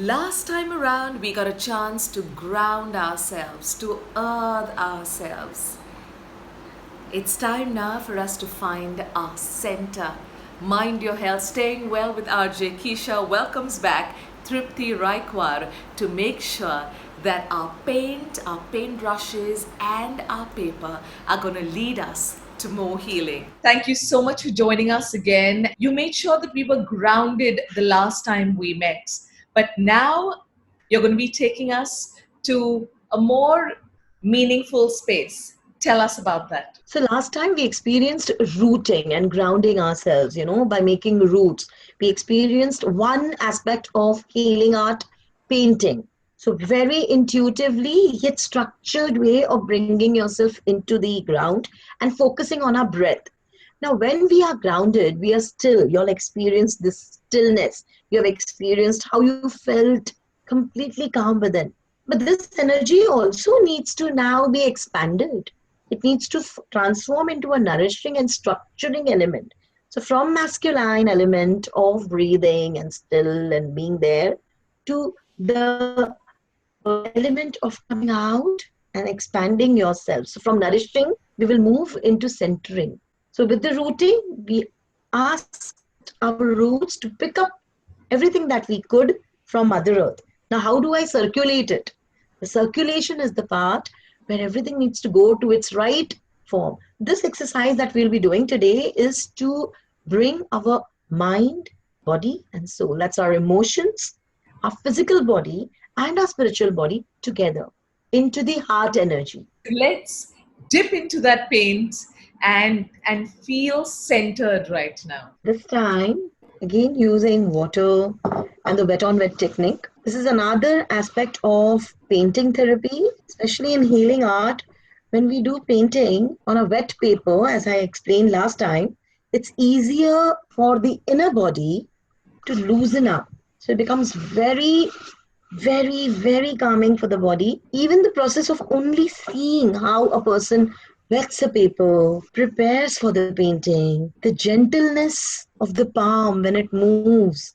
Last time around, we got a chance to ground ourselves, to earth ourselves. It's time now for us to find our center. Mind your health, staying well with RJ Keisha welcomes back Tripti Raikwar to make sure that our paint brushes, and our paper are going to lead us to more healing. Thank you so much for joining us again. You made sure that we were grounded the last time we met, but now you're going to be taking us to a more meaningful space. Tell us about that. So last time we experienced rooting and grounding ourselves, by making roots. We experienced one aspect of healing art, painting. So very intuitively yet structured way of bringing yourself into the ground and focusing on our breath. Now, when we are grounded, we are still. You'll experience this stillness. You have experienced how you felt completely calm within. But this energy also needs to now be expanded. It needs to transform into a nourishing and structuring element. So, from masculine element of breathing and still and being there to the element of coming out and expanding yourself. So, from nourishing, we will move into centering. So, with the rooting, we asked our roots to pick up everything that we could from Mother Earth. Now, how do I circulate it? The circulation is the part where everything needs to go to its right form. This exercise that we'll be doing today is to bring our mind, body, and soul. That's our emotions, our physical body, and our spiritual body together into the heart energy. Let's dip into that paint and feel centered right now. This time, again using water and the wet on wet technique. This is another aspect of painting therapy, especially in healing art. When we do painting on a wet paper, as I explained last time, it's easier for the inner body to loosen up. So it becomes very, very calming for the body. Even the process of only seeing how a person wets a paper, prepares for the painting, the gentleness of the palm when it moves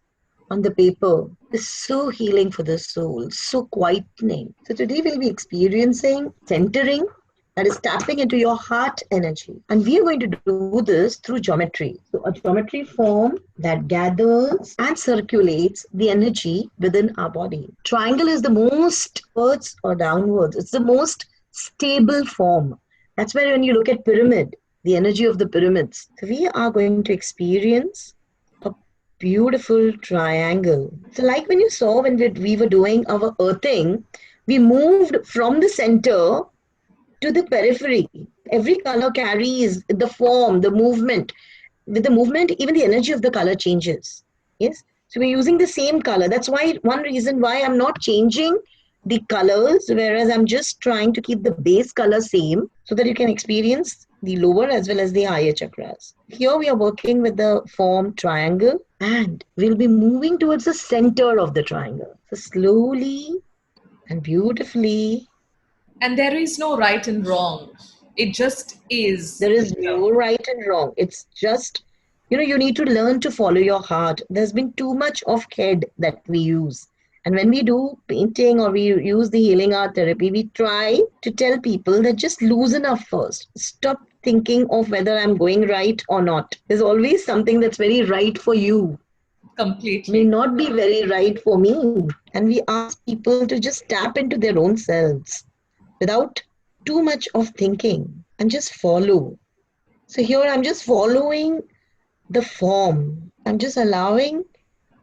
on the paper is so healing for the soul, so quietening. So today we'll be experiencing centering, that is tapping into your heart energy. And we are going to do this through geometry. So a geometry form that gathers and circulates the energy within our body. Triangle is the most upwards or downwards. It's the most stable form. That's why when you look at pyramid, the energy of the pyramids. So we are going to experience a beautiful triangle. So like when you saw when we were doing our earthing, we moved from the center to the periphery. Every color carries the form, the movement. With the movement, even the energy of the color changes. Yes. So we're using the same color. That's why one reason why I'm not changing the colors, whereas I'm just trying to keep the base color same so that you can experience the lower as well as the higher chakras. Here we are working with the form triangle and we'll be moving towards the center of the triangle. So slowly and beautifully. And there is no right and wrong. It just is. There is no right and wrong. It's just, you need to learn to follow your heart. There's been too much of head that we use. And when we do painting or we use the healing art therapy, we try to tell people that just loosen up first. Stop thinking of whether I'm going right or not. There's always something that's very right for you. Completely. May not be very right for me. And we ask people to just tap into their own selves without too much of thinking and just follow. So here I'm just following the form. I'm just allowing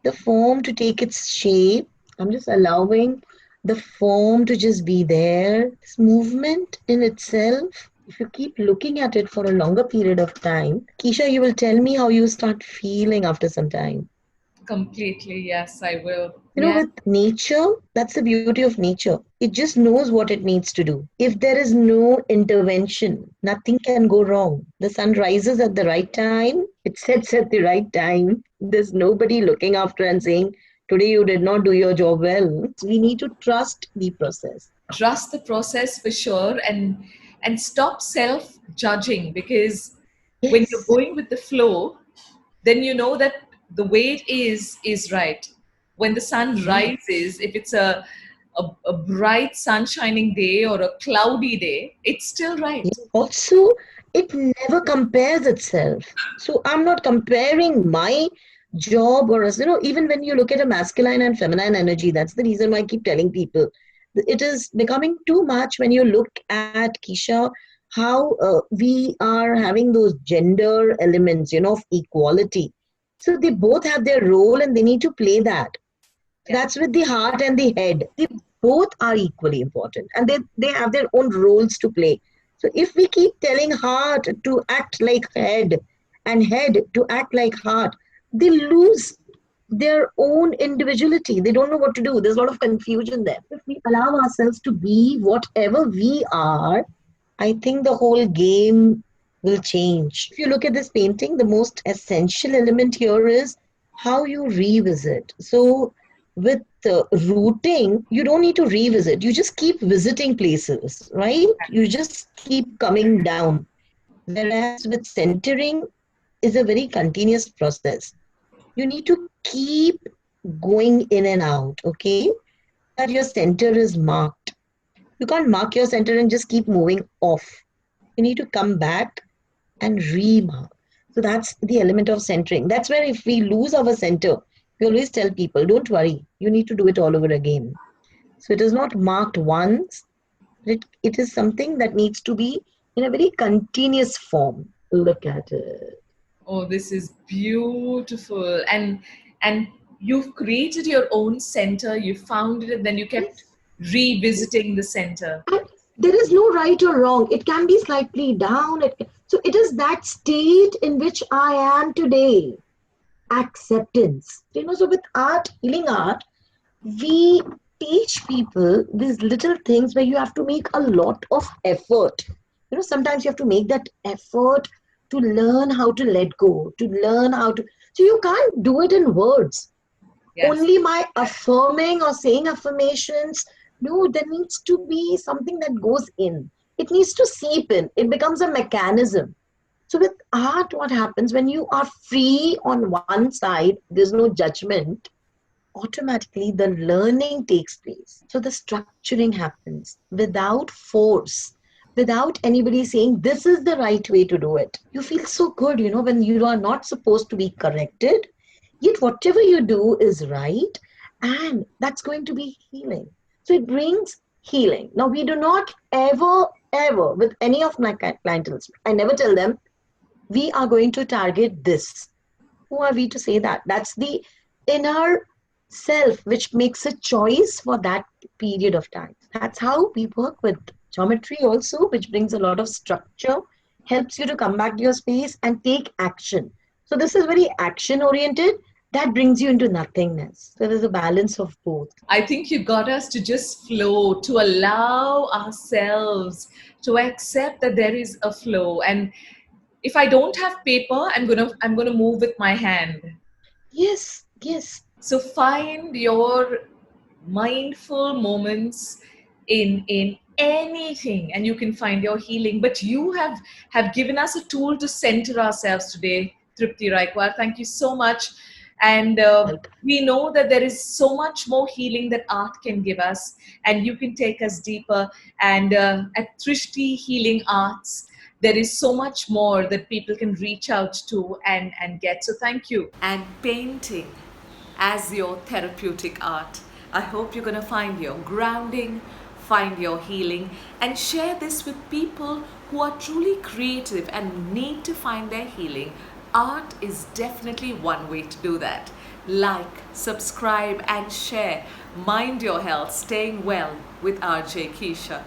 the form to take its shape. I'm just allowing the form to just be there. This movement in itself, if you keep looking at it for a longer period of time, Keisha, you will tell me how you start feeling after some time. Completely, yes, I will. With nature, that's the beauty of nature. It just knows what it needs to do. If there is no intervention, nothing can go wrong. The sun rises at the right time, it sets at the right time. There's nobody looking after and saying, today you did not do your job well. We need to trust the process. Trust the process for sure, and stop self-judging, because when you're Yes. going with the flow, then you know that the way it is right. when the sun Yes. rises, if it's a bright sun shining day or a cloudy day, it's still Yeah. right. Also, it never compares itself. So I'm not comparing my job or, even when you look at a masculine and feminine energy, that's the reason why I keep telling people it is becoming too much when you look at Keisha, how we are having those gender elements, of equality. So they both have their role and they need to play that. So Yeah. that's with the heart and the head. They both are equally important and they have their own roles to play. So if we keep telling heart to act like head and head to act like heart, they lose their own individuality. They don't know what to do. There's a lot of confusion there. If we allow ourselves to be whatever we are, I think the whole game will change. If you look at this painting, the most essential element here is how you revisit. So, with rooting, you don't need to revisit. You just keep visiting places, right? You just keep coming down. Whereas with centering is a very continuous process. You need to keep going in and out, okay? So that your center is marked. You can't mark your center and just keep moving off. You need to come back and remark. So that's the element of centering. That's where if we lose our center, we always tell people, don't worry, you need to do it all over again. So it is not marked once, it is something that needs to be in a very continuous form. Look at it. Oh, this is beautiful. And you've created your own center, you found it, and then you kept Yes. revisiting the center. And there is no right or wrong. It can be slightly down. So it is that state in which I am today. Acceptance. So with art, healing art, we teach people these little things where you have to make a lot of effort. Sometimes you have to make that effort to learn how to let go, to learn how to. So you can't do it in words Yes. only by affirming or saying affirmations. No, there needs to be something that goes in. It needs to seep in. It becomes a mechanism. So with art, what happens when you are free on one side, there's no judgment, automatically the learning takes place. So the structuring happens without force, without anybody saying this is the right way to do it. You feel so good, when you are not supposed to be corrected, yet whatever you do is right, and that's going to be healing. So it brings healing. Now, we do not ever, with any of my clientele, I never tell them we are going to target this. Who are we to say that? That's the inner self which makes a choice for that period of time. That's how we work with geometry also, which brings a lot of structure, helps you to come back to your space and take action. So this is very action oriented. That brings you into nothingness. So there's a balance of both. I think you got us to just flow, to allow ourselves to accept that there is a flow. And if I don't have paper, I'm gonna move with my hand. Yes, yes. So find your mindful moments in anything, and you can find your healing. But you have given us a tool to center ourselves today, Tripti Raikwar. Thank you so much. And Welcome. we know that there is so much more healing that art can give us, and you can take us deeper. And at Trishti Healing Arts, there is so much more that people can reach out to and get. So thank you. And painting as your therapeutic art. I hope you're going to find your grounding, find your healing, and share this with people who are truly creative and need to find their healing. Art is definitely one way to do that. Like, subscribe, and share. Mind your health, staying well with RJ Keisha.